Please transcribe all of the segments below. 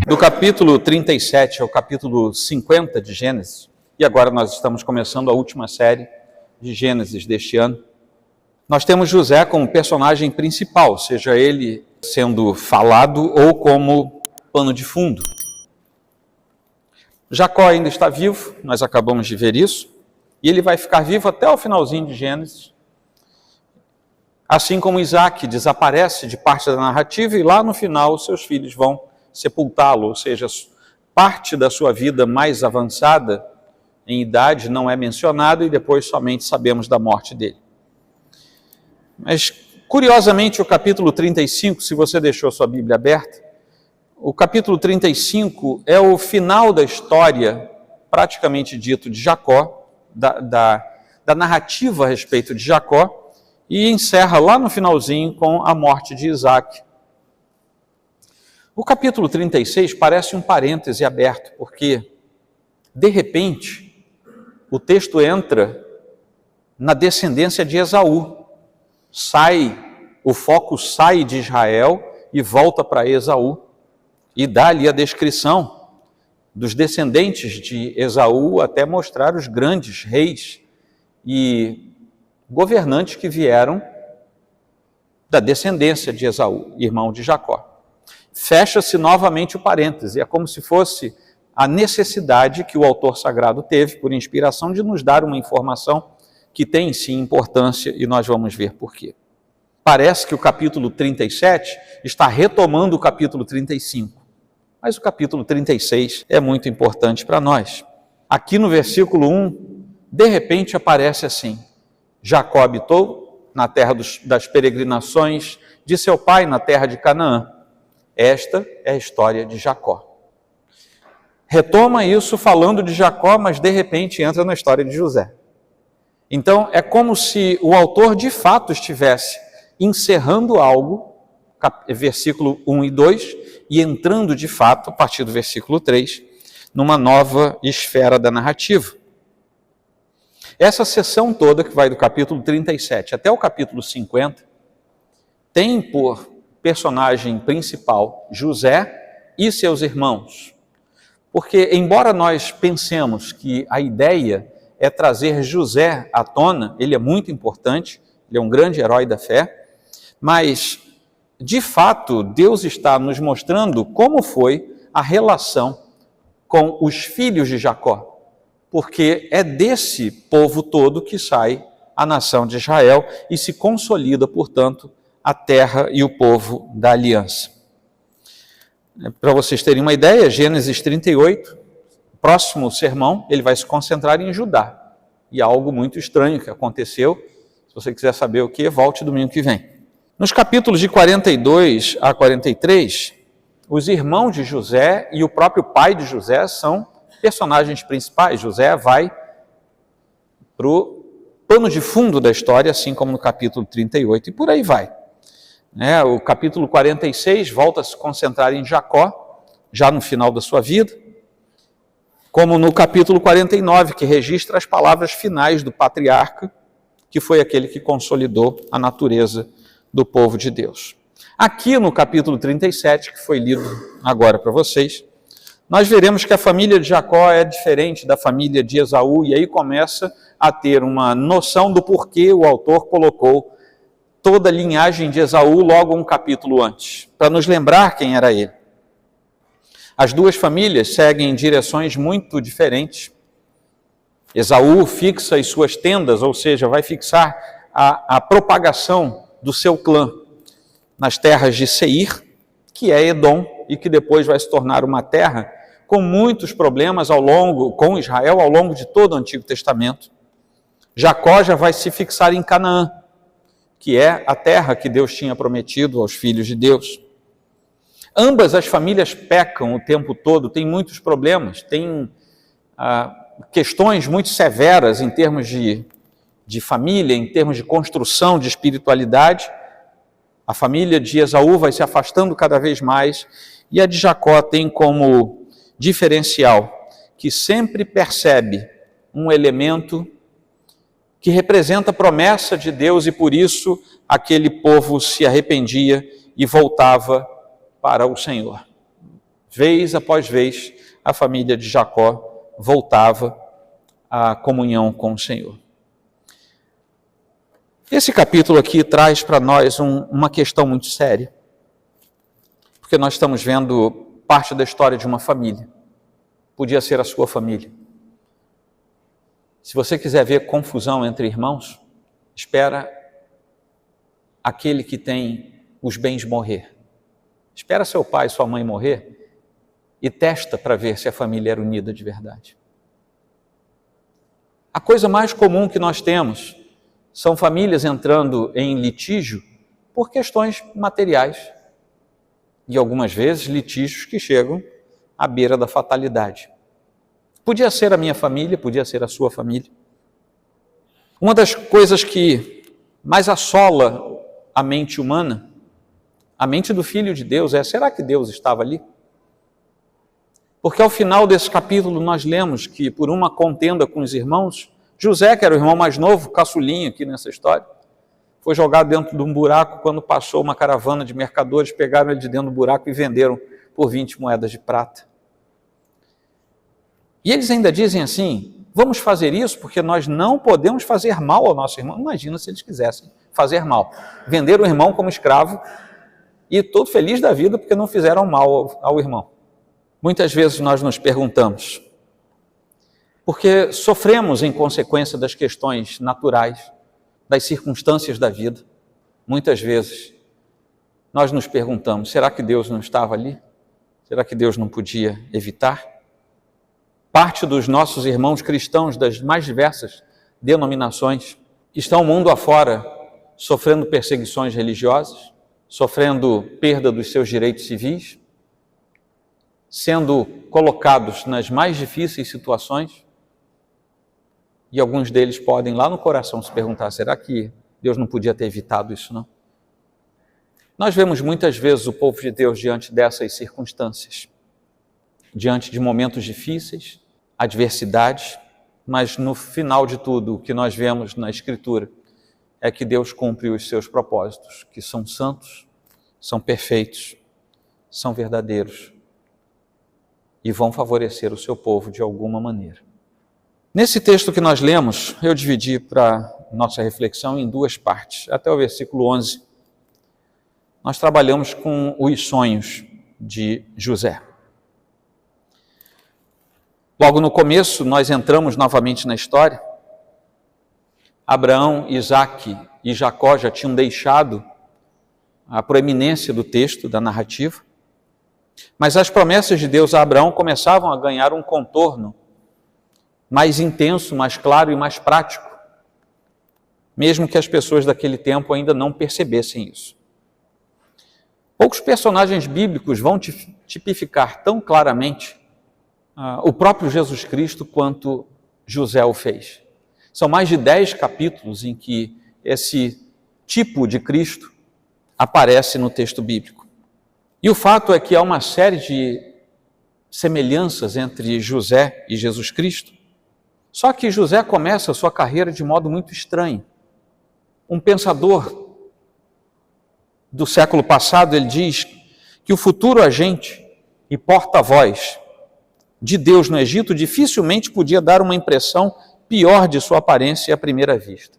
Do capítulo 37 ao capítulo 50 de Gênesis, e agora nós estamos começando a última série de Gênesis deste ano, nós temos José como personagem principal, seja ele sendo falado ou como pano de fundo. Jacó ainda está vivo, nós acabamos de ver isso, e ele vai ficar vivo até o finalzinho de Gênesis, assim como Isaac desaparece de parte da narrativa e lá no final seus filhos vão sepultá-lo, ou seja, parte da sua vida mais avançada em idade não é mencionada e depois somente sabemos da morte dele. Mas, curiosamente, o capítulo 35, se você deixou sua Bíblia aberta, o capítulo 35 é o final da história, praticamente dito, de Jacó, da narrativa a respeito de Jacó, e encerra lá no finalzinho com a morte de Isaac. O capítulo 36 parece um parêntese aberto, porque, de repente, o texto entra na descendência de Esaú. O foco sai de Israel e volta para Esaú, e dá ali a descrição dos descendentes de Esaú até mostrar os grandes reis e governantes que vieram da descendência de Esaú, irmão de Jacó. Fecha-se novamente o parêntese, é como se fosse a necessidade que o autor sagrado teve, por inspiração, de nos dar uma informação que tem sim importância e nós vamos ver por quê. Parece que o capítulo 37 está retomando o capítulo 35, mas o capítulo 36 é muito importante para nós. Aqui no versículo 1, de repente aparece assim: Jacó habitou na terra das peregrinações de seu pai, na terra de Canaã. Esta é a história de Jacó. Retoma isso falando de Jacó, mas de repente entra na história de José. Então é como se o autor de fato estivesse encerrando algo, versículo 1 e 2, e entrando de fato, a partir do versículo 3, numa nova esfera da narrativa. Essa seção toda, que vai do capítulo 37 até o capítulo 50, tem por personagem principal José e seus irmãos. Porque, embora nós pensemos que a ideia é trazer José à tona, ele é muito importante, ele é um grande herói da fé, mas, de fato, Deus está nos mostrando como foi a relação com os filhos de Jacó, porque é desse povo todo que sai a nação de Israel e se consolida, portanto, a terra e o povo da aliança. Para vocês terem uma ideia, Gênesis 38, próximo sermão, ele vai se concentrar em Judá. E há algo muito estranho que aconteceu. Se você quiser saber o que, volte domingo que vem. Nos capítulos de 42 a 43, os irmãos de José e o próprio pai de José são personagens principais. José vai para o pano de fundo da história, assim como no capítulo 38, e por aí vai. O capítulo 46 volta a se concentrar em Jacó, já no final da sua vida, como no capítulo 49, que registra as palavras finais do patriarca, que foi aquele que consolidou a natureza do povo de Deus. Aqui no capítulo 37, que foi lido agora para vocês, nós veremos que a família de Jacó é diferente da família de Esaú, e aí começa a ter uma noção do porquê o autor colocou toda a linhagem de Esaú logo um capítulo antes, para nos lembrar quem era ele. As duas famílias seguem em direções muito diferentes. Esaú fixa as suas tendas, ou seja, vai fixar a propagação do seu clã nas terras de Seir, que é Edom, e que depois vai se tornar uma terra com muitos problemas com Israel ao longo de todo o Antigo Testamento. Jacó já vai se fixar em Canaã, que é a terra que Deus tinha prometido aos filhos de Deus. Ambas as famílias pecam o tempo todo, tem muitos problemas, tem questões muito severas em termos de família, em termos de construção de espiritualidade. A família de Esaú vai se afastando cada vez mais, e a de Jacó tem como diferencial que sempre percebe um elemento que representa a promessa de Deus, e por isso aquele povo se arrependia e voltava para o Senhor. Vez após vez, a família de Jacó voltava à comunhão com o Senhor. Esse capítulo aqui traz para nós uma questão muito séria, porque nós estamos vendo parte da história de uma família. Podia ser a sua família. Se você quiser ver confusão entre irmãos, espera aquele que tem os bens morrer. Espera seu pai e sua mãe morrer e testa para ver se a família era unida de verdade. A coisa mais comum que nós temos são famílias entrando em litígio por questões materiais. E algumas vezes litígios que chegam à beira da fatalidade. Podia ser a minha família, podia ser a sua família. Uma das coisas que mais assola a mente humana, a mente do Filho de Deus, será que Deus estava ali? Porque ao final desse capítulo nós lemos que por uma contenda com os irmãos, José, que era o irmão mais novo, caçulinha aqui nessa história, foi jogado dentro de um buraco quando passou uma caravana de mercadores, pegaram ele de dentro do buraco e venderam por 20 moedas de prata. E eles ainda dizem assim, vamos fazer isso porque nós não podemos fazer mal ao nosso irmão. Imagina se eles quisessem fazer mal. Venderam o irmão como escravo e todo feliz da vida porque não fizeram mal ao irmão. Muitas vezes nós nos perguntamos, porque sofremos em consequência das questões naturais, das circunstâncias da vida, muitas vezes nós nos perguntamos, será que Deus não estava ali? Será que Deus não podia evitar? Parte dos nossos irmãos cristãos das mais diversas denominações estão mundo afora sofrendo perseguições religiosas, sofrendo perda dos seus direitos civis, sendo colocados nas mais difíceis situações, e alguns deles podem lá no coração se perguntar, será que Deus não podia ter evitado isso, não? Nós vemos muitas vezes o povo de Deus diante dessas circunstâncias, diante de momentos difíceis, adversidades, mas no final de tudo, o que nós vemos na Escritura é que Deus cumpre os seus propósitos, que são santos, são perfeitos, são verdadeiros e vão favorecer o seu povo de alguma maneira. Nesse texto que nós lemos, eu dividi para nossa reflexão em duas partes. Até o versículo 11, nós trabalhamos com os sonhos de José. Logo no começo, nós entramos novamente na história. Abraão, Isaque e Jacó já tinham deixado a proeminência do texto, da narrativa. Mas as promessas de Deus a Abraão começavam a ganhar um contorno mais intenso, mais claro e mais prático, mesmo que as pessoas daquele tempo ainda não percebessem isso. Poucos personagens bíblicos vão tipificar tão claramente o próprio Jesus Cristo quanto José o fez. São mais de 10 capítulos em que esse tipo de Cristo aparece no texto bíblico. E o fato é que há uma série de semelhanças entre José e Jesus Cristo. Só que José começa a sua carreira de modo muito estranho. Um pensador do século passado, ele diz que o futuro agente e porta-voz de Deus no Egito dificilmente podia dar uma impressão pior de sua aparência à primeira vista.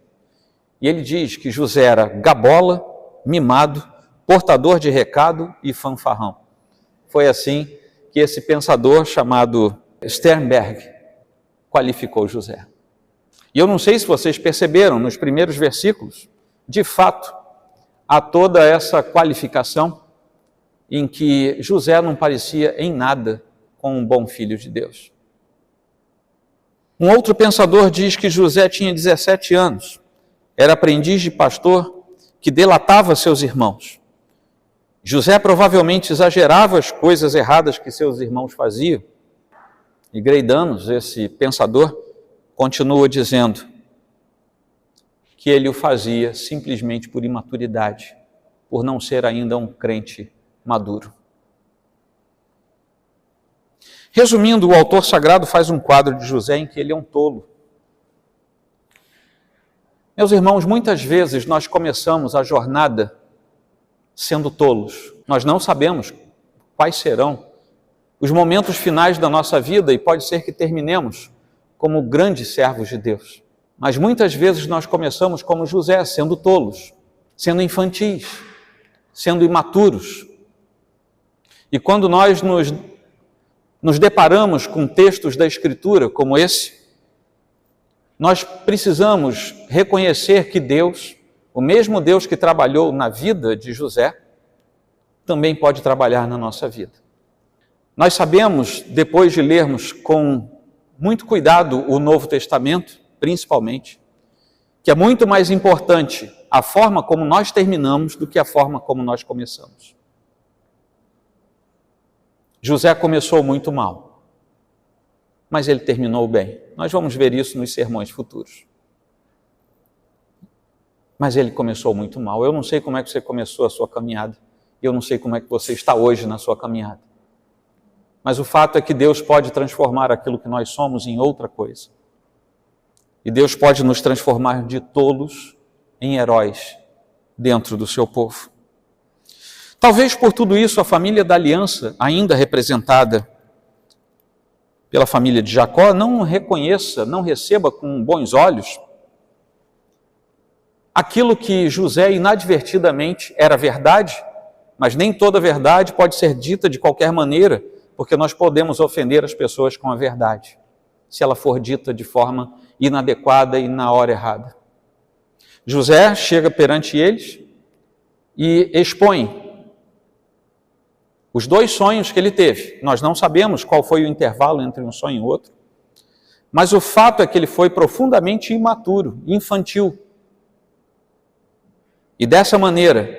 E ele diz que José era gabola, mimado, portador de recado e fanfarrão. Foi assim que esse pensador chamado Sternberg qualificou José. E eu não sei se vocês perceberam, nos primeiros versículos, de fato, há toda essa qualificação em que José não parecia em nada com um bom filho de Deus. Um outro pensador diz que José tinha 17 anos, era aprendiz de pastor que delatava seus irmãos. José provavelmente exagerava as coisas erradas que seus irmãos faziam. E Greidanos, esse pensador, continua dizendo que ele o fazia simplesmente por imaturidade, por não ser ainda um crente maduro. Resumindo, o autor sagrado faz um quadro de José em que ele é um tolo. Meus irmãos, muitas vezes nós começamos a jornada sendo tolos. Nós não sabemos quais serão os momentos finais da nossa vida, e pode ser que terminemos como grandes servos de Deus. Mas muitas vezes nós começamos como José, sendo tolos, sendo infantis, sendo imaturos. E quando nós nos deparamos com textos da Escritura como esse, nós precisamos reconhecer que Deus, o mesmo Deus que trabalhou na vida de José, também pode trabalhar na nossa vida. Nós sabemos, depois de lermos com muito cuidado o Novo Testamento, principalmente, que é muito mais importante a forma como nós terminamos do que a forma como nós começamos. José começou muito mal, mas ele terminou bem. Nós vamos ver isso nos sermões futuros. Mas ele começou muito mal. Eu não sei como é que você começou a sua caminhada, e eu não sei como é que você está hoje na sua caminhada. Mas o fato é que Deus pode transformar aquilo que nós somos em outra coisa. E Deus pode nos transformar de tolos em heróis dentro do seu povo. Talvez por tudo isso a família da aliança, ainda representada pela família de Jacó, não reconheça, não receba com bons olhos aquilo que José inadvertidamente era verdade, mas nem toda verdade pode ser dita de qualquer maneira, porque nós podemos ofender as pessoas com a verdade, se ela for dita de forma inadequada e na hora errada. José chega perante eles e expõe os dois sonhos que ele teve. Nós não sabemos qual foi o intervalo entre um sonho e outro, mas o fato é que ele foi profundamente imaturo, infantil. E dessa maneira,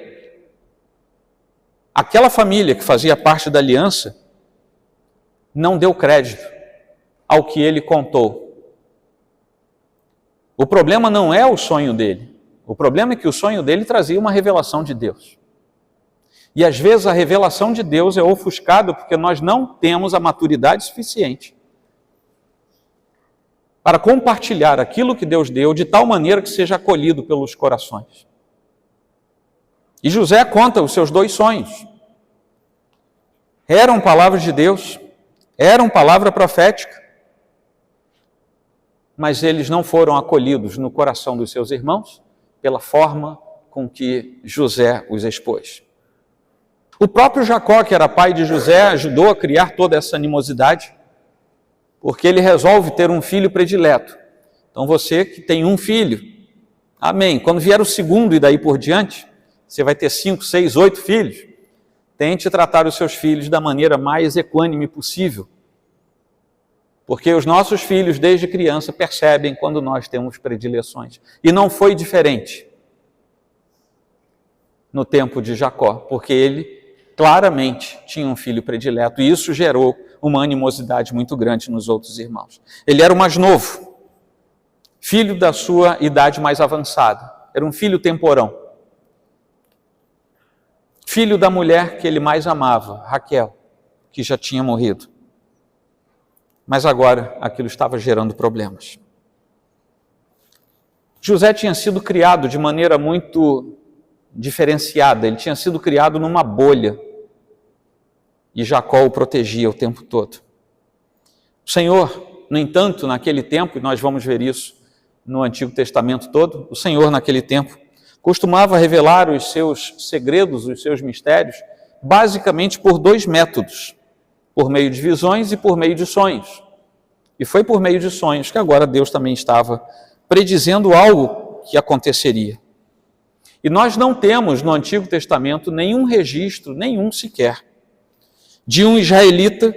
aquela família que fazia parte da aliança não deu crédito ao que ele contou. O problema não é o sonho dele. O problema é que o sonho dele trazia uma revelação de Deus. E às vezes a revelação de Deus é ofuscada porque nós não temos a maturidade suficiente para compartilhar aquilo que Deus deu de tal maneira que seja acolhido pelos corações. E José conta os seus dois sonhos. Eram palavras de Deus, eram palavra profética, mas eles não foram acolhidos no coração dos seus irmãos pela forma com que José os expôs. O próprio Jacó, que era pai de José, ajudou a criar toda essa animosidade, porque ele resolve ter um filho predileto. Então você que tem um filho, amém. Quando vier o segundo e daí por diante, você vai ter 5, 6, 8 filhos. Tente tratar os seus filhos da maneira mais equânime possível. Porque os nossos filhos, desde criança, percebem quando nós temos predileções. E não foi diferente no tempo de Jacó, porque ele claramente tinha um filho predileto, e isso gerou uma animosidade muito grande nos outros irmãos. Ele era o mais novo, filho da sua idade mais avançada, era um filho temporão, filho da mulher que ele mais amava, Raquel, que já tinha morrido. Mas agora aquilo estava gerando problemas. José tinha sido criado de maneira muito diferenciada, ele tinha sido criado numa bolha, e Jacó o protegia o tempo todo. O Senhor, no entanto, naquele tempo, e nós vamos ver isso no Antigo Testamento todo, o Senhor naquele tempo costumava revelar os seus segredos, os seus mistérios, basicamente por dois métodos, por meio de visões e por meio de sonhos. E foi por meio de sonhos que agora Deus também estava predizendo algo que aconteceria. E nós não temos no Antigo Testamento nenhum registro, nenhum sequer, de um israelita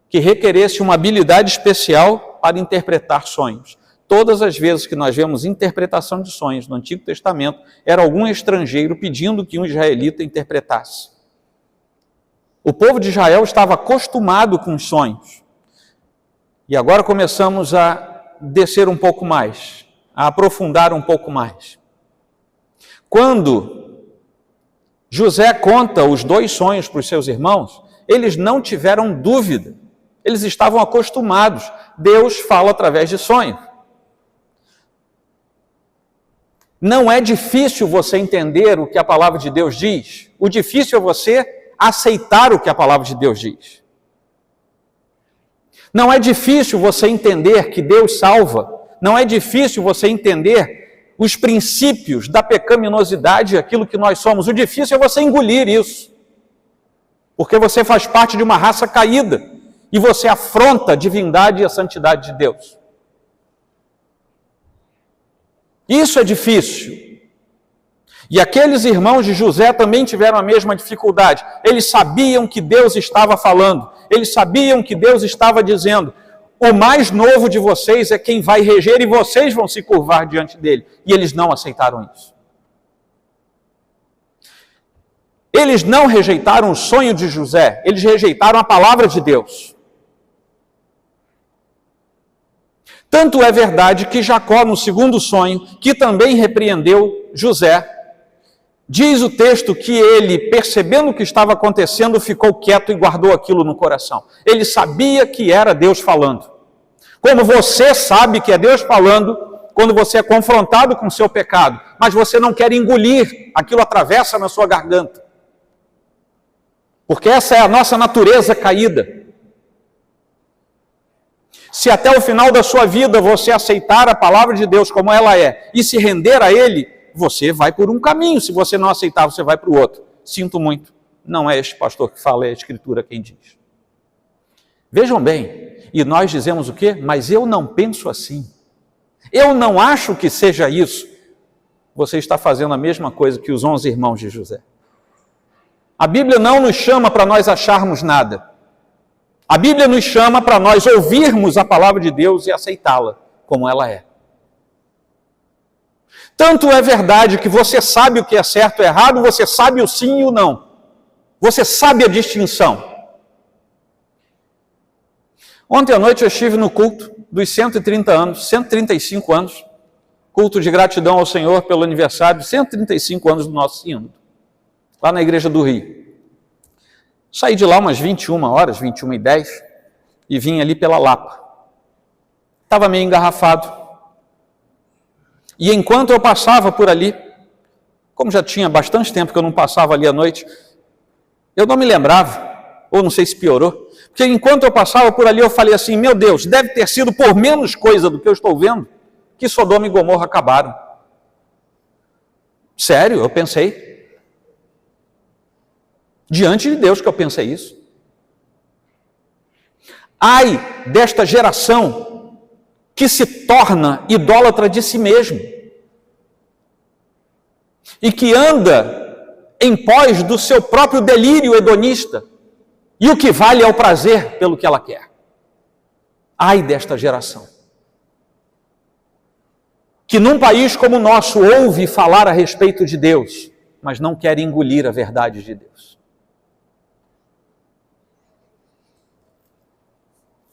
que requeresse uma habilidade especial para interpretar sonhos. Todas as vezes que nós vemos interpretação de sonhos no Antigo Testamento, era algum estrangeiro pedindo que um israelita interpretasse. O povo de Israel estava acostumado com os sonhos. E agora começamos a descer um pouco mais, a aprofundar um pouco mais. Quando José conta os dois sonhos para os seus irmãos, eles não tiveram dúvida, eles estavam acostumados. Deus fala através de sonhos. Não é difícil você entender o que a palavra de Deus diz. O difícil é você aceitar o que a palavra de Deus diz. Não é difícil você entender que Deus salva. Não é difícil você entender os princípios da pecaminosidade, aquilo que nós somos. O difícil é você engolir isso. Porque você faz parte de uma raça caída e você afronta a divindade e a santidade de Deus. Isso é difícil. E aqueles irmãos de José também tiveram a mesma dificuldade. Eles sabiam que Deus estava falando. Eles sabiam que Deus estava dizendo: o mais novo de vocês é quem vai reger e vocês vão se curvar diante dele. E eles não aceitaram isso. Eles não rejeitaram o sonho de José, eles rejeitaram a palavra de Deus. Tanto é verdade que Jacó, no segundo sonho, que também repreendeu José, diz o texto que ele, percebendo o que estava acontecendo, ficou quieto e guardou aquilo no coração. Ele sabia que era Deus falando. Como você sabe que é Deus falando quando você é confrontado com o seu pecado, mas você não quer engolir, aquilo atravessa na sua garganta. Porque essa é a nossa natureza caída. Se até o final da sua vida você aceitar a palavra de Deus como ela é e se render a Ele, você vai por um caminho. Se você não aceitar, você vai para o outro. Sinto muito. Não é este pastor que fala, é a Escritura quem diz. Vejam bem, e nós dizemos o quê? Mas eu não penso assim. Eu não acho que seja isso. Você está fazendo a mesma coisa que os 11 irmãos de José. A Bíblia não nos chama para nós acharmos nada. A Bíblia nos chama para nós ouvirmos a palavra de Deus e aceitá-la como ela é. Tanto é verdade que você sabe o que é certo e errado, você sabe o sim e o não. Você sabe a distinção. Ontem à noite eu estive no culto dos 130 anos, 135 anos, culto de gratidão ao Senhor pelo aniversário de 135 anos do nosso sínodo, lá na igreja do Rio. Saí de lá umas 21 horas, 21h10, e vim ali pela Lapa. Estava meio engarrafado. E enquanto eu passava por ali, como já tinha bastante tempo que eu não passava ali à noite, eu não me lembrava, ou não sei se piorou, porque enquanto eu passava por ali eu falei assim: meu Deus, deve ter sido por menos coisa do que eu estou vendo que Sodoma e Gomorra acabaram. Sério, eu pensei. Diante de Deus que eu pensei isso. Ai desta geração que se torna idólatra de si mesmo e que anda em pós do seu próprio delírio hedonista, e o que vale é o prazer pelo que ela quer. Ai desta geração que num país como o nosso ouve falar a respeito de Deus, mas não quer engolir a verdade de Deus.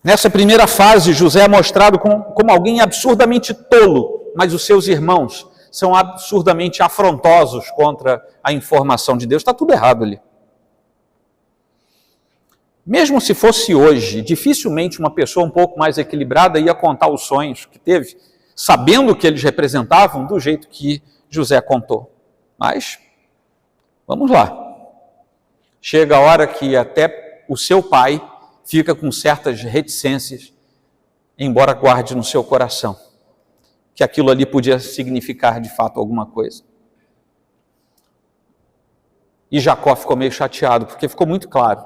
Nessa primeira fase, José é mostrado como alguém absurdamente tolo, mas os seus irmãos são absurdamente afrontosos contra a informação de Deus. Está tudo errado ali. Mesmo se fosse hoje, dificilmente uma pessoa um pouco mais equilibrada ia contar os sonhos que teve, sabendo o que eles representavam, do jeito que José contou. Mas, vamos lá. Chega a hora que até o seu pai fica com certas reticências, embora guarde no seu coração que aquilo ali podia significar de fato alguma coisa. E Jacó ficou meio chateado, porque ficou muito claro,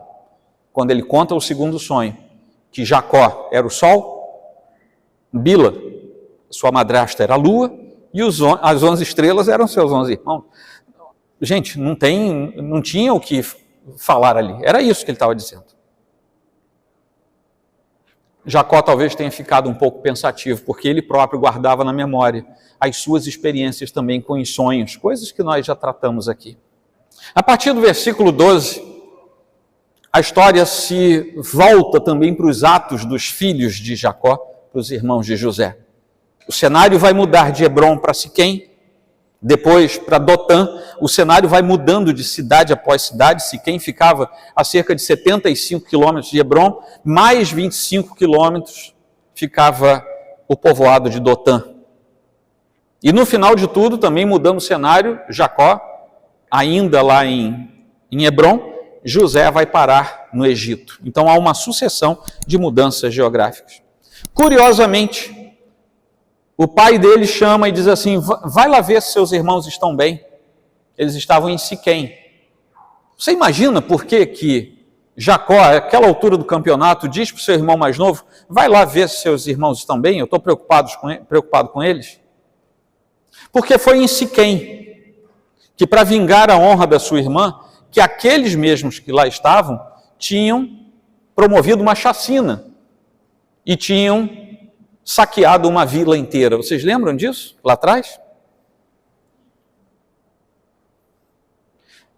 quando ele conta o segundo sonho, que Jacó era o sol, Bila, sua madrasta, era a lua, e as 11 estrelas eram seus 11 irmãos. Gente, não tinha o que falar ali, era isso que ele estava dizendo. Jacó talvez tenha ficado um pouco pensativo, porque ele próprio guardava na memória as suas experiências também com os sonhos, coisas que nós já tratamos aqui. A partir do versículo 12, a história se volta também para os atos dos filhos de Jacó, para os irmãos de José. O cenário vai mudar de Hebrom para Siquém, depois para Dotã. O cenário vai mudando de cidade após cidade. Siquém ficava a cerca de 75 quilômetros de Hebrom, mais 25 quilômetros ficava o povoado de Dotã. E no final de tudo, também mudando o cenário, Jacó, ainda lá em Hebrom, José vai parar no Egito. Então há uma sucessão de mudanças geográficas. Curiosamente, o pai dele chama e diz assim: vai lá ver se seus irmãos estão bem. Eles estavam em Siquém. Você imagina por que Jacó, àquela altura do campeonato, diz para o seu irmão mais novo: vai lá ver se seus irmãos estão bem, eu estou preocupado com eles? Porque foi em Siquém que, para vingar a honra da sua irmã, que aqueles mesmos que lá estavam tinham promovido uma chacina e tinham saqueado uma vila inteira. Vocês lembram disso, lá atrás?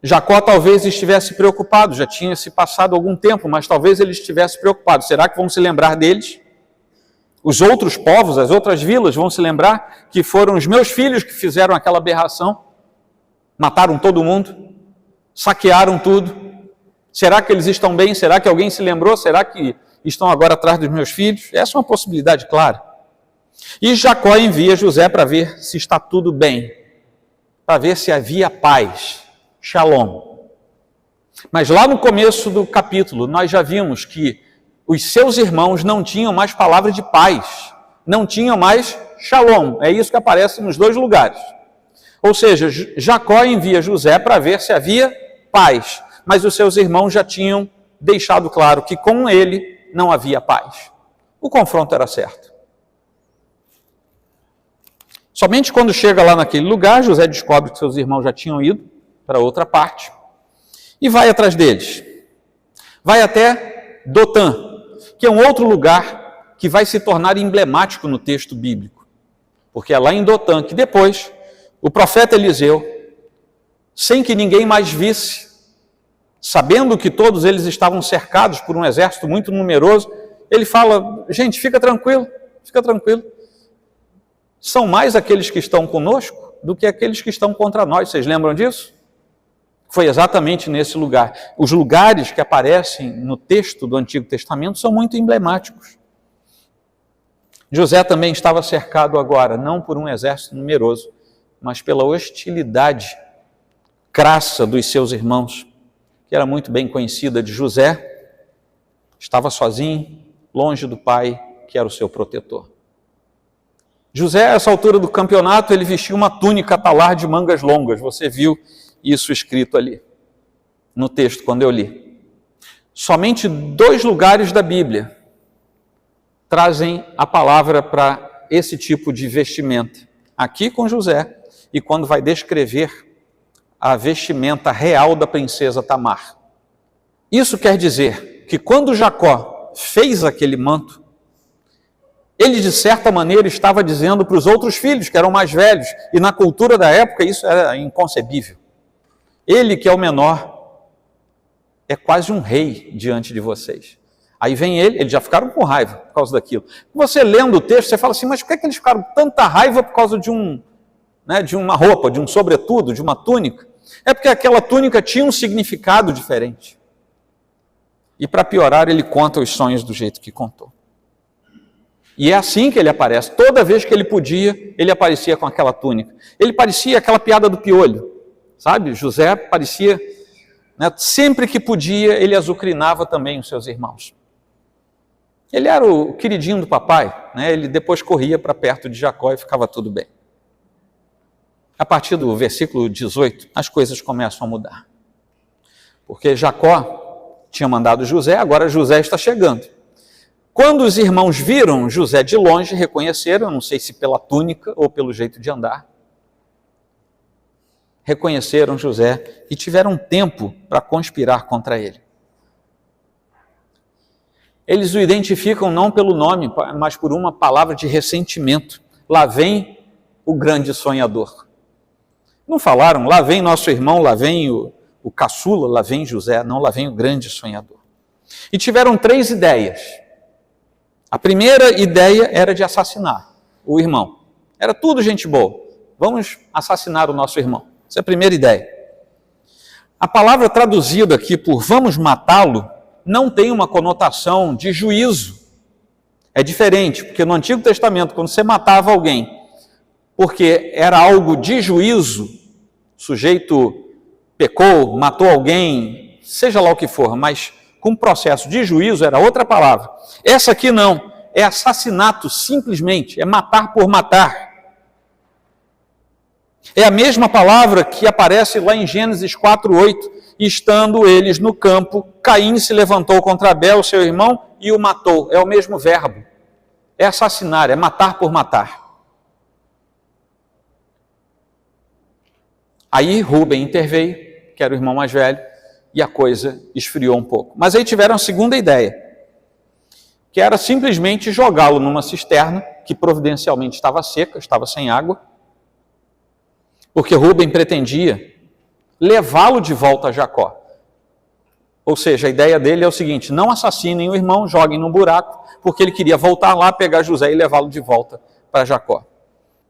Jacó talvez estivesse preocupado, já tinha se passado algum tempo, mas talvez ele estivesse preocupado. Será que vão se lembrar deles? Os outros povos, as outras vilas vão se lembrar que foram os meus filhos que fizeram aquela aberração? Mataram todo mundo? Saquearam tudo? Será que eles estão bem? Será que alguém se lembrou? Será que estão agora atrás dos meus filhos? Essa é uma possibilidade clara. E Jacó envia José para ver se está tudo bem, para ver se havia paz. Shalom. Mas lá no começo do capítulo, nós já vimos que os seus irmãos não tinham mais palavra de paz, não tinham mais shalom. É isso que aparece nos dois lugares. Ou seja, Jacó envia José para ver se havia paz, mas os seus irmãos já tinham deixado claro que com ele não havia paz. O confronto era certo. Somente quando chega lá naquele lugar, José descobre que seus irmãos já tinham ido para outra parte, e vai atrás deles. Vai até Dotã, que é um outro lugar que vai se tornar emblemático no texto bíblico, porque é lá em Dotã que depois o profeta Eliseu, sem que ninguém mais visse, sabendo que todos eles estavam cercados por um exército muito numeroso, ele fala: gente, fica tranquilo, são mais aqueles que estão conosco do que aqueles que estão contra nós. Vocês lembram disso? Foi exatamente nesse lugar. Os lugares que aparecem no texto do Antigo Testamento são muito emblemáticos. José também estava cercado agora, não por um exército numeroso, mas pela hostilidade crassa dos seus irmãos, que era muito bem conhecida de José. Estava sozinho, longe do pai, que era o seu protetor. José, a essa altura do campeonato, ele vestia uma túnica talar de mangas longas. Você viu isso escrito ali no texto quando eu li. Somente 2 lugares da Bíblia trazem a palavra para esse tipo de vestimenta. Aqui com José, e quando vai descrever a vestimenta real da princesa Tamar. Isso quer dizer que quando Jacó fez aquele manto, ele de certa maneira estava dizendo para os outros filhos que eram mais velhos, e na cultura da época isso era inconcebível. Ele, que é o menor, é quase um rei diante de vocês. Aí vem ele, eles já ficaram com raiva por causa daquilo. Você lendo o texto, você fala assim: mas por que eles ficaram com tanta raiva por causa de uma roupa, de um sobretudo, de uma túnica? É porque aquela túnica tinha um significado diferente. E para piorar, ele conta os sonhos do jeito que contou. E é assim que ele aparece. Toda vez que ele podia, ele aparecia com aquela túnica. Ele parecia aquela piada do piolho. Sabe, José parecia, sempre que podia, ele azucrinava também os seus irmãos. Ele era o queridinho do papai, ele depois corria para perto de Jacó e ficava tudo bem. A partir do versículo 18, as coisas começam a mudar. Porque Jacó tinha mandado José, agora José está chegando. Quando os irmãos viram José de longe, reconheceram, não sei se pela túnica ou pelo jeito de andar, reconheceram José e tiveram tempo para conspirar contra ele. Eles o identificam não pelo nome, mas por uma palavra de ressentimento. Lá vem o grande sonhador. Não falaram, lá vem nosso irmão, lá vem o caçula, lá vem José. Não, lá vem o grande sonhador. E tiveram 3 ideias. A primeira ideia era de assassinar o irmão. Era tudo gente boa. Vamos assassinar o nosso irmão. Essa é a primeira ideia. A palavra traduzida aqui por vamos matá-lo não tem uma conotação de juízo. É diferente, porque no Antigo Testamento, quando você matava alguém, porque era algo de juízo, o sujeito pecou, matou alguém, seja lá o que for, mas com processo de juízo era outra palavra. Essa aqui não, é assassinato simplesmente, é matar por matar. É a mesma palavra que aparece lá em Gênesis 4:8. Estando eles no campo, Caim se levantou contra Abel, seu irmão, e o matou. É o mesmo verbo. É assassinar, é matar por matar. Aí Rúben interveio, que era o irmão mais velho, e a coisa esfriou um pouco. Mas aí tiveram a segunda ideia, que era simplesmente jogá-lo numa cisterna, que providencialmente estava seca, estava sem água, porque Rúben pretendia levá-lo de volta a Jacó. Ou seja, a ideia dele é o seguinte: não assassinem o irmão, joguem num buraco, porque ele queria voltar lá, pegar José e levá-lo de volta para Jacó.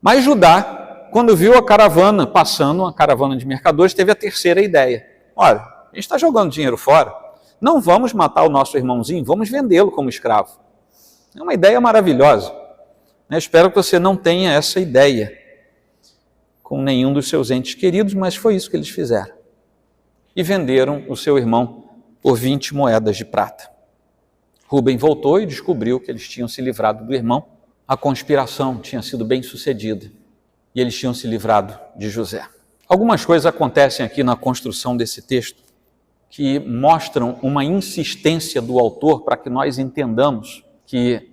Mas Judá, quando viu a caravana passando, uma caravana de mercadores, teve a terceira ideia. Olha, a gente está jogando dinheiro fora, não vamos matar o nosso irmãozinho, vamos vendê-lo como escravo. É uma ideia maravilhosa. Espero que você não tenha essa ideia com nenhum dos seus entes queridos, mas foi isso que eles fizeram. E venderam o seu irmão por 20 moedas de prata. Rúben voltou e descobriu que eles tinham se livrado do irmão. A conspiração tinha sido bem sucedida e eles tinham se livrado de José. Algumas coisas acontecem aqui na construção desse texto que mostram uma insistência do autor para que nós entendamos que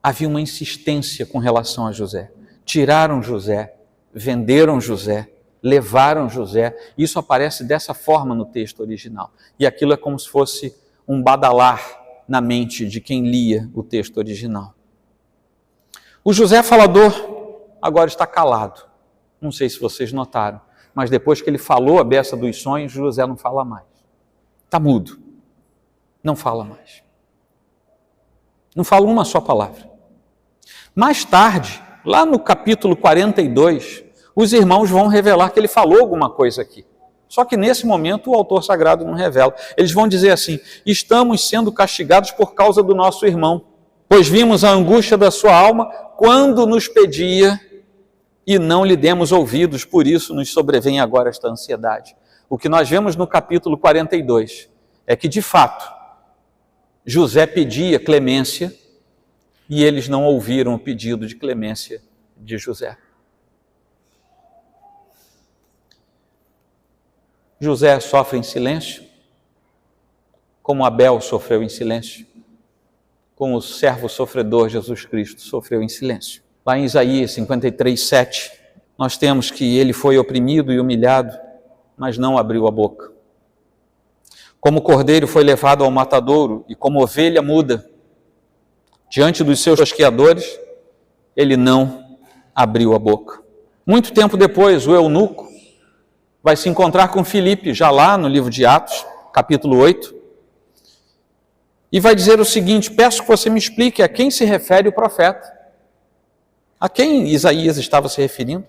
havia uma insistência com relação a José. Tiraram José, venderam José, levaram José. Isso aparece dessa forma no texto original. E aquilo é como se fosse um badalar na mente de quem lia o texto original. O José falador agora está calado. Não sei se vocês notaram, mas depois que ele falou a beça dos sonhos, José não fala mais. Está mudo. Não fala mais. Não fala uma só palavra. Mais tarde, lá no capítulo 42, os irmãos vão revelar que ele falou alguma coisa aqui. Só que nesse momento o autor sagrado não revela. Eles vão dizer assim: estamos sendo castigados por causa do nosso irmão, pois vimos a angústia da sua alma quando nos pedia e não lhe demos ouvidos, por isso nos sobrevém agora esta ansiedade. O que nós vemos no capítulo 42 é que, de fato, José pedia clemência e eles não ouviram o pedido de clemência de José. José sofre em silêncio, como Abel sofreu em silêncio, como o servo sofredor Jesus Cristo sofreu em silêncio. Lá em Isaías 53:7, nós temos que ele foi oprimido e humilhado, mas não abriu a boca. Como cordeiro foi levado ao matadouro e como ovelha muda, diante dos seus tosqueadores, ele não abriu a boca. Muito tempo depois, o eunuco vai se encontrar com Filipe, já lá no livro de Atos, capítulo 8, e vai dizer o seguinte: peço que você me explique a quem se refere o profeta. A quem Isaías estava se referindo?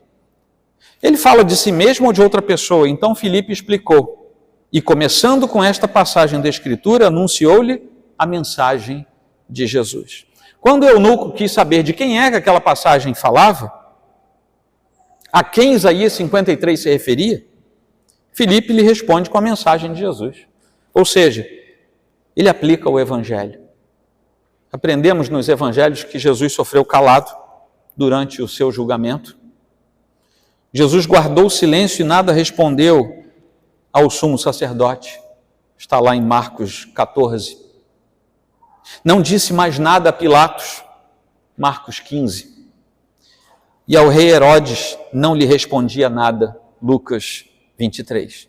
Ele fala de si mesmo ou de outra pessoa? Então Filipe explicou. E começando com esta passagem da Escritura, anunciou-lhe a mensagem de Jesus. Quando o eunuco quis saber de quem é que aquela passagem falava, a quem Isaías 53 se referia, Filipe lhe responde com a mensagem de Jesus. Ou seja, ele aplica o Evangelho. Aprendemos nos Evangelhos que Jesus sofreu calado durante o seu julgamento. Jesus guardou silêncio e nada respondeu ao sumo sacerdote. Está lá em Marcos 14. Não disse mais nada a Pilatos. Marcos 15. E ao rei Herodes não lhe respondia nada. Lucas 23.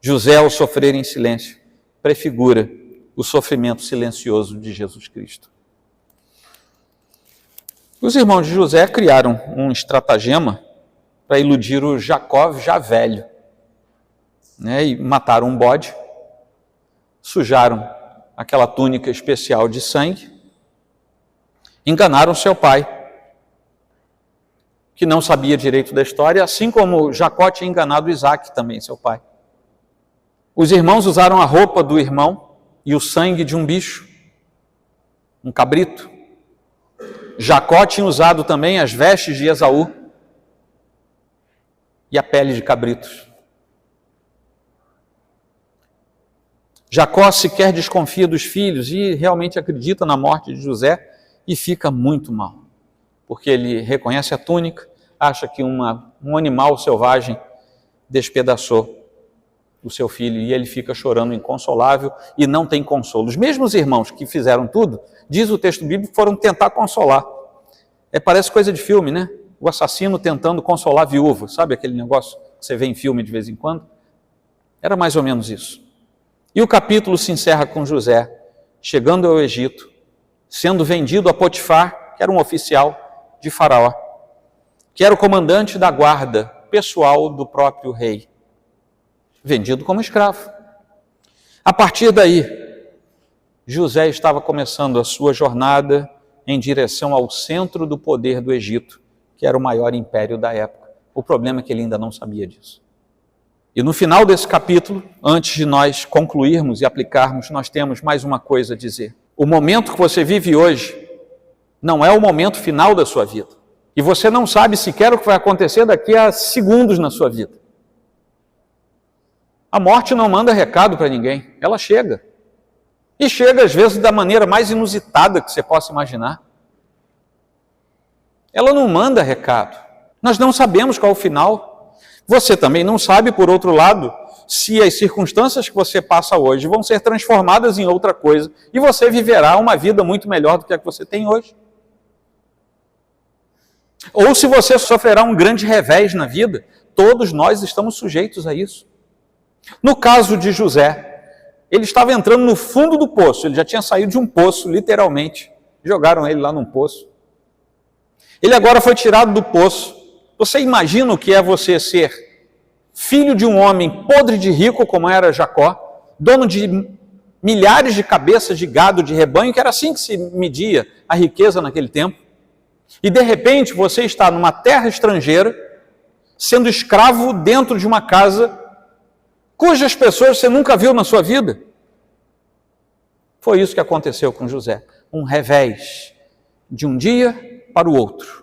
José, ao sofrer em silêncio, prefigura o sofrimento silencioso de Jesus Cristo. Os irmãos de José criaram um estratagema para iludir o Jacó já velho, e mataram um bode, sujaram aquela túnica especial de sangue, enganaram seu pai, que não sabia direito da história, assim como Jacó tinha enganado Isaac também, seu pai. Os irmãos usaram a roupa do irmão e o sangue de um bicho, um cabrito. Jacó tinha usado também as vestes de Esaú e a pele de cabritos. Jacó sequer desconfia dos filhos e realmente acredita na morte de José e fica muito mal, porque ele reconhece a túnica, acha que um animal selvagem despedaçou o seu filho e ele fica chorando inconsolável e não tem consolo. Os mesmos irmãos que fizeram tudo, diz o texto bíblico, foram tentar consolar. Parece coisa de filme, né? O assassino tentando consolar a viúva, sabe aquele negócio que você vê em filme de vez em quando? Era mais ou menos isso. E o capítulo se encerra com José chegando ao Egito, sendo vendido a Potifar, que era um oficial de Faraó, que era o comandante da guarda pessoal do próprio rei, vendido como escravo. A partir daí, José estava começando a sua jornada em direção ao centro do poder do Egito, que era o maior império da época. O problema é que ele ainda não sabia disso. E no final desse capítulo, antes de nós concluirmos e aplicarmos, nós temos mais uma coisa a dizer. O momento que você vive hoje não é o momento final da sua vida. E você não sabe sequer o que vai acontecer daqui a segundos na sua vida. A morte não manda recado para ninguém, ela chega. E chega às vezes da maneira mais inusitada que você possa imaginar. Ela não manda recado. Nós não sabemos qual é o final. Você também não sabe, por outro lado, se as circunstâncias que você passa hoje vão ser transformadas em outra coisa e você viverá uma vida muito melhor do que a que você tem hoje. Ou se você sofrerá um grande revés na vida, todos nós estamos sujeitos a isso. No caso de José, ele estava entrando no fundo do poço, ele já tinha saído de um poço, literalmente. Jogaram ele lá num poço. Ele agora foi tirado do poço. Você imagina o que é você ser filho de um homem podre de rico, como era Jacó, dono de milhares de cabeças de gado, de rebanho, que era assim que se media a riqueza naquele tempo. E de repente você está numa terra estrangeira, sendo escravo dentro de uma casa cujas pessoas você nunca viu na sua vida. Foi isso que aconteceu com José. Um revés de um dia para o outro.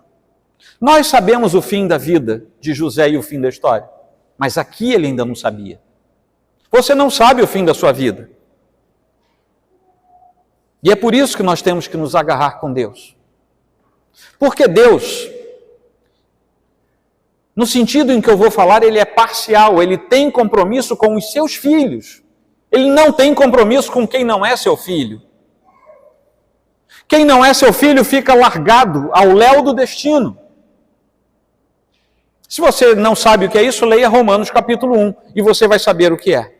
Nós sabemos o fim da vida de José e o fim da história, mas aqui ele ainda não sabia. Você não sabe o fim da sua vida. E é por isso que nós temos que nos agarrar com Deus. Porque Deus, no sentido em que eu vou falar, ele é parcial, ele tem compromisso com os seus filhos. Ele não tem compromisso com quem não é seu filho. Quem não é seu filho fica largado ao léu do destino. Se você não sabe o que é isso, leia Romanos capítulo 1 e você vai saber o que é.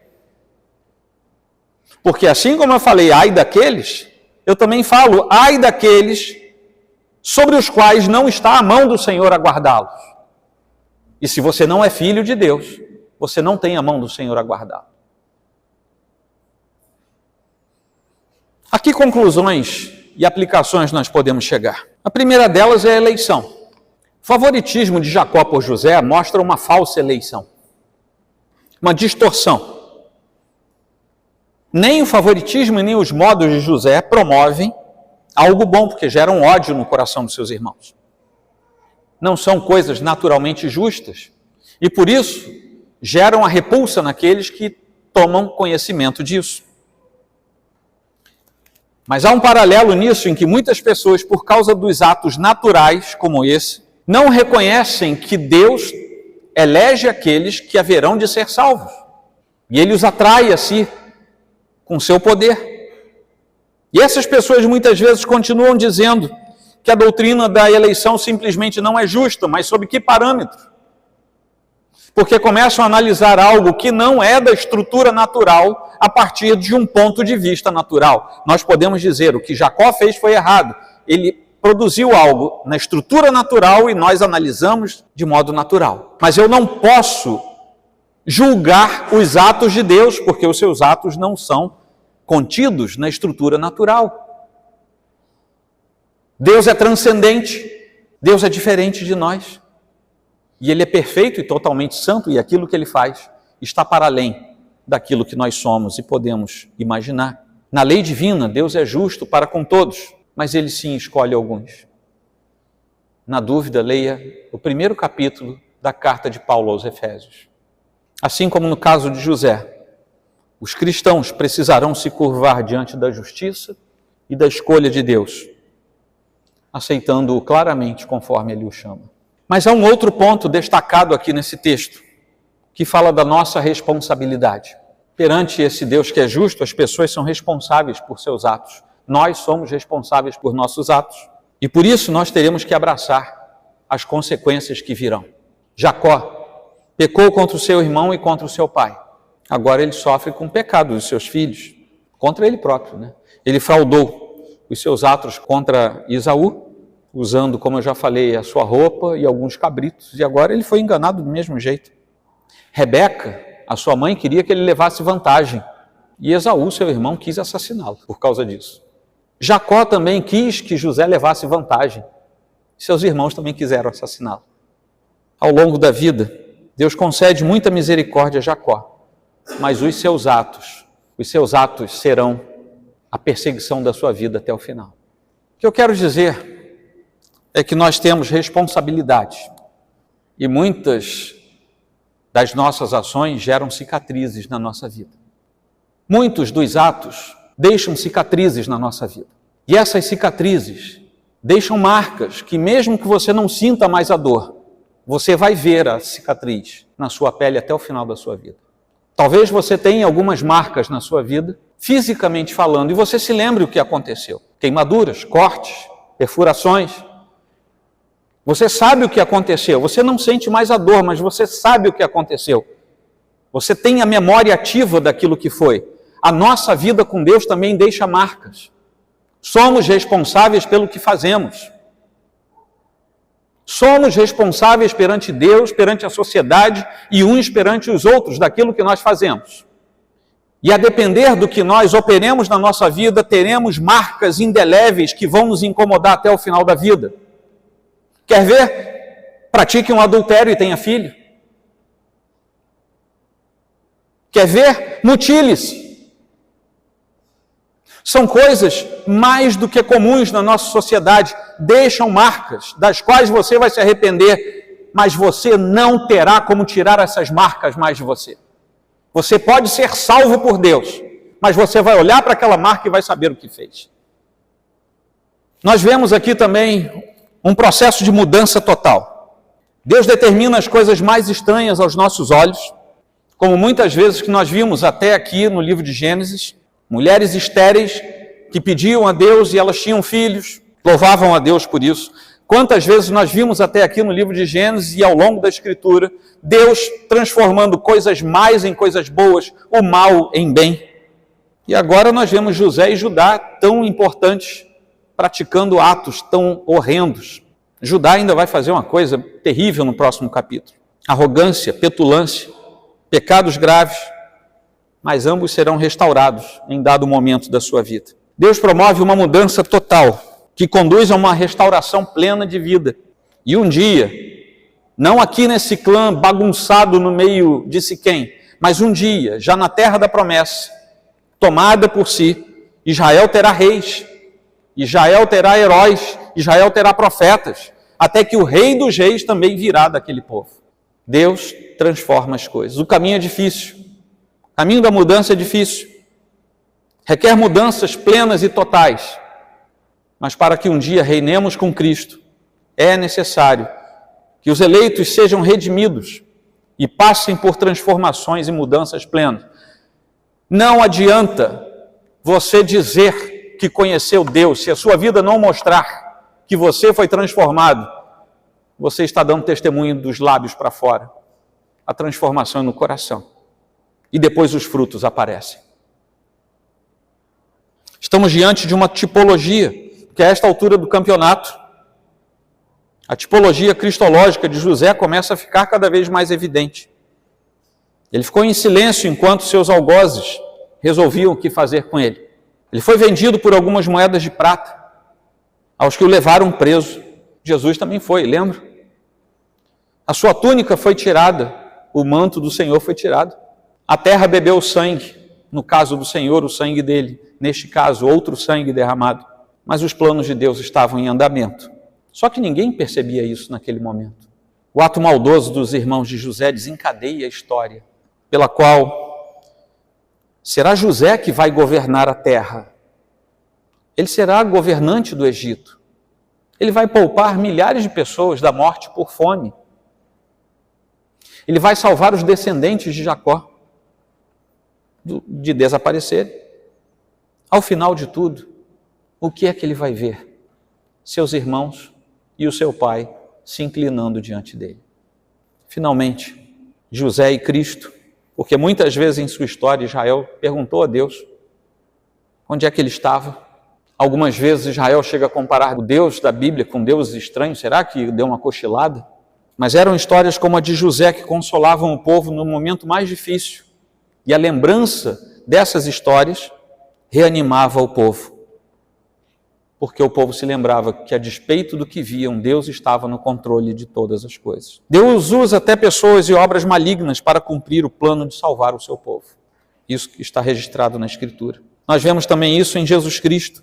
Porque assim como eu falei, ai daqueles, eu também falo, ai daqueles sobre os quais não está a mão do Senhor a guardá-los. E se você não é filho de Deus, você não tem a mão do Senhor a guardá-lo. A que conclusões e aplicações nós podemos chegar? A primeira delas é a eleição. O favoritismo de Jacó por José mostra uma falsa eleição, uma distorção. Nem o favoritismo e nem os modos de José promovem algo bom, porque geram ódio no coração dos seus irmãos. Não são coisas naturalmente justas e, por isso, geram a repulsa naqueles que tomam conhecimento disso. Mas há um paralelo nisso em que muitas pessoas, por causa dos atos naturais como esse, não reconhecem que Deus elege aqueles que haverão de ser salvos. E Ele os atrai a si com seu poder. E essas pessoas muitas vezes continuam dizendo que a doutrina da eleição simplesmente não é justa, mas sob que parâmetro? Porque começam a analisar algo que não é da estrutura natural a partir de um ponto de vista natural. Nós podemos dizer o que Jacó fez foi errado. Ele produziu algo na estrutura natural e nós analisamos de modo natural. Mas eu não posso julgar os atos de Deus, porque os seus atos não são contidos na estrutura natural. Deus é transcendente, Deus é diferente de nós. E Ele é perfeito e totalmente santo, e aquilo que Ele faz está para além daquilo que nós somos e podemos imaginar. Na lei divina, Deus é justo para com todos, mas Ele sim escolhe alguns. Na dúvida, leia o primeiro capítulo da carta de Paulo aos Efésios. Assim como no caso de José, Os cristãos precisarão se curvar diante da justiça e da escolha de Deus, aceitando-o claramente conforme ele o chama. Mas há um outro ponto destacado aqui nesse texto, que fala da nossa responsabilidade. Perante esse Deus que é justo, as pessoas são responsáveis por seus atos. Nós somos responsáveis por nossos atos. E por isso nós teremos que abraçar as consequências que virão. Jacó pecou contra o seu irmão e contra o seu pai. Agora ele sofre com o pecado dos seus filhos, contra ele próprio, né? Ele fraudou os seus atos contra Esaú, usando, como eu já falei, a sua roupa e alguns cabritos, e agora ele foi enganado do mesmo jeito. Rebeca, a sua mãe, queria que ele levasse vantagem, e Esaú, seu irmão, quis assassiná-lo por causa disso. Jacó também quis que José levasse vantagem, seus irmãos também quiseram assassiná-lo. Ao longo da vida, Deus concede muita misericórdia a Jacó, mas os seus atos serão a perseguição da sua vida até o final. O que eu quero dizer é que nós temos responsabilidade e muitas das nossas ações geram cicatrizes na nossa vida. Muitos dos atos deixam cicatrizes na nossa vida. E essas cicatrizes deixam marcas que mesmo que você não sinta mais a dor, você vai ver a cicatriz na sua pele até o final da sua vida. Talvez você tenha algumas marcas na sua vida, fisicamente falando, e você se lembre o que aconteceu. Queimaduras, cortes, perfurações. Você sabe o que aconteceu. Você não sente mais a dor, mas você sabe o que aconteceu. Você tem a memória ativa daquilo que foi. A nossa vida com Deus também deixa marcas. Somos responsáveis pelo que fazemos. Somos responsáveis perante Deus, perante a sociedade e uns perante os outros daquilo que nós fazemos. E a depender do que nós operemos na nossa vida, teremos marcas indeléveis que vão nos incomodar até o final da vida. Quer ver? Pratique um adultério e tenha filho. Quer ver? Mutile-se. São coisas mais do que comuns na nossa sociedade, deixam marcas das quais você vai se arrepender, mas você não terá como tirar essas marcas mais de você. Você pode ser salvo por Deus, mas você vai olhar para aquela marca e vai saber o que fez. Nós vemos aqui também um processo de mudança total. Deus determina as coisas mais estranhas aos nossos olhos, como muitas vezes que nós vimos até aqui no livro de Gênesis, mulheres estéreis que pediam a Deus e elas tinham filhos, louvavam a Deus por isso. Quantas vezes nós vimos até aqui no livro de Gênesis e ao longo da Escritura, Deus transformando coisas más em coisas boas, o mal em bem. E agora nós vemos José e Judá tão importantes, praticando atos tão horrendos. Judá ainda vai fazer uma coisa terrível no próximo capítulo. Arrogância, petulância, pecados graves, mas ambos serão restaurados em dado momento da sua vida. Deus promove uma mudança total, que conduz a uma restauração plena de vida. E um dia, não aqui nesse clã bagunçado no meio de Siquém, mas um dia, já na terra da promessa, tomada por si, Israel terá reis, Israel terá heróis, Israel terá profetas, até que o rei dos reis também virá daquele povo. Deus transforma as coisas. O caminho é difícil. O caminho da mudança é difícil. Requer mudanças plenas e totais. Mas para que um dia reinemos com Cristo, é necessário que os eleitos sejam redimidos e passem por transformações e mudanças plenas. Não adianta você dizer que conheceu Deus, se a sua vida não mostrar que você foi transformado, você está dando testemunho dos lábios para fora. A transformação é no coração. E depois os frutos aparecem. Estamos diante de uma tipologia, que a esta altura do campeonato, a tipologia cristológica de José começa a ficar cada vez mais evidente. Ele ficou em silêncio enquanto seus algozes resolviam o que fazer com ele. Ele foi vendido por algumas moedas de prata aos que o levaram preso. Jesus também foi, lembra? A sua túnica foi tirada, o manto do Senhor foi tirado. A terra bebeu sangue, no caso do Senhor, o sangue dele. Neste caso, outro sangue derramado. Mas os planos de Deus estavam em andamento. Só que ninguém percebia isso naquele momento. O ato maldoso dos irmãos de José desencadeia a história, pela qual Será José que vai governar a terra. Ele será governante do Egito. Ele vai poupar milhares de pessoas da morte por fome. Ele vai salvar os descendentes de Jacó de desaparecerem. Ao final de tudo, o que é que ele vai ver? Seus irmãos e o seu pai se inclinando diante dele. Finalmente, José e Cristo, porque muitas vezes em sua história Israel perguntou a Deus onde é que ele estava. Algumas vezes Israel chega a comparar o Deus da Bíblia com deuses estranhos. Será que deu uma cochilada? Mas eram histórias como a de José que consolavam o povo no momento mais difícil. E a lembrança dessas histórias reanimava o povo. Porque o povo se lembrava que, a despeito do que viam, Deus estava no controle de todas as coisas. Deus usa até pessoas e obras malignas para cumprir o plano de salvar o seu povo. Isso está registrado na Escritura. Nós vemos também isso em Jesus Cristo.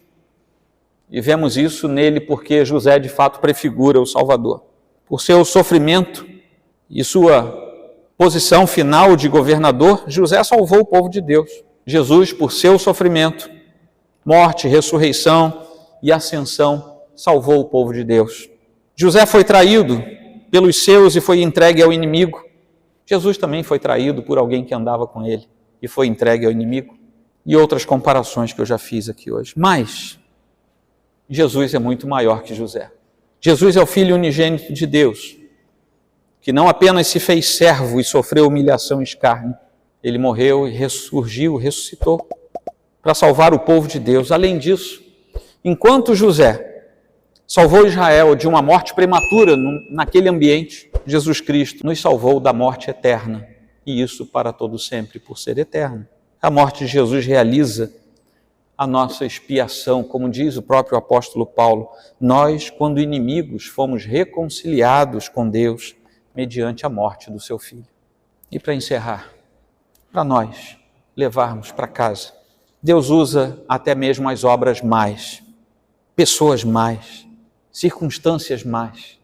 E vemos isso nele porque José de fato prefigura o Salvador. Por seu sofrimento e sua posição final de governador, José salvou o povo de Deus. Jesus, por seu sofrimento, morte, ressurreição e ascensão, salvou o povo de Deus. José foi traído pelos seus e foi entregue ao inimigo. Jesus também foi traído por alguém que andava com ele e foi entregue ao inimigo. E outras comparações que eu já fiz aqui hoje. Mas Jesus é muito maior que José. Jesus é o Filho unigênito de Deus, que não apenas se fez servo e sofreu humilhação e escárnio, ele morreu e ressurgiu, ressuscitou para salvar o povo de Deus. Além disso, enquanto José salvou Israel de uma morte prematura naquele ambiente, Jesus Cristo nos salvou da morte eterna, e isso para todo sempre, por ser eterno. A morte de Jesus realiza a nossa expiação, como diz o próprio apóstolo Paulo. Nós, quando inimigos, fomos reconciliados com Deus mediante a morte do seu Filho. E para encerrar, para nós levarmos para casa, Deus usa até mesmo as obras mais, pessoas mais, circunstâncias mais,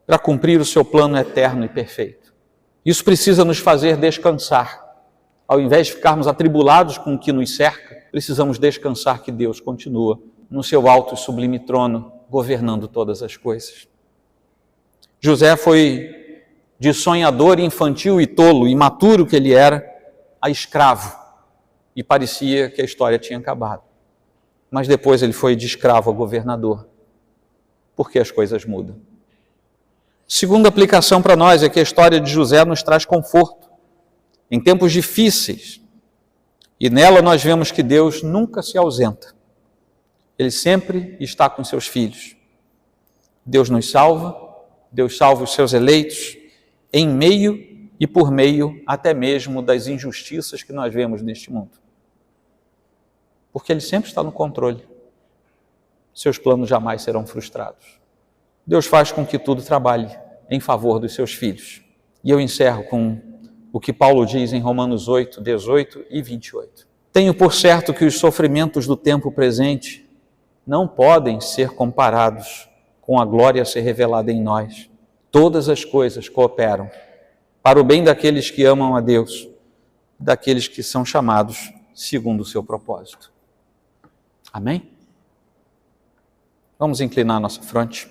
para cumprir o seu plano eterno e perfeito. Isso precisa nos fazer descansar. Ao invés de ficarmos atribulados com o que nos cerca, precisamos descansar que Deus continua no seu alto e sublime trono, governando todas as coisas. José foi de sonhador, infantil e tolo, imaturo que ele era, a escravo. E parecia que a história tinha acabado. Mas depois ele foi de escravo a governador. Porque as coisas mudam. Segunda aplicação para nós é que a história de José nos traz conforto em tempos difíceis. E nela nós vemos que Deus nunca se ausenta. Ele sempre está com seus filhos. Deus nos salva, Deus salva os seus eleitos, em meio e por meio até mesmo das injustiças que nós vemos neste mundo. Porque Ele sempre está no controle. Seus planos jamais serão frustrados. Deus faz com que tudo trabalhe em favor dos seus filhos. E eu encerro com o que Paulo diz em Romanos 8, 18 e 28. Tenho por certo que os sofrimentos do tempo presente não podem ser comparados com a glória a ser revelada em nós. Todas as coisas cooperam para o bem daqueles que amam a Deus, daqueles que são chamados segundo o seu propósito. Amém? Vamos inclinar a nossa fronte.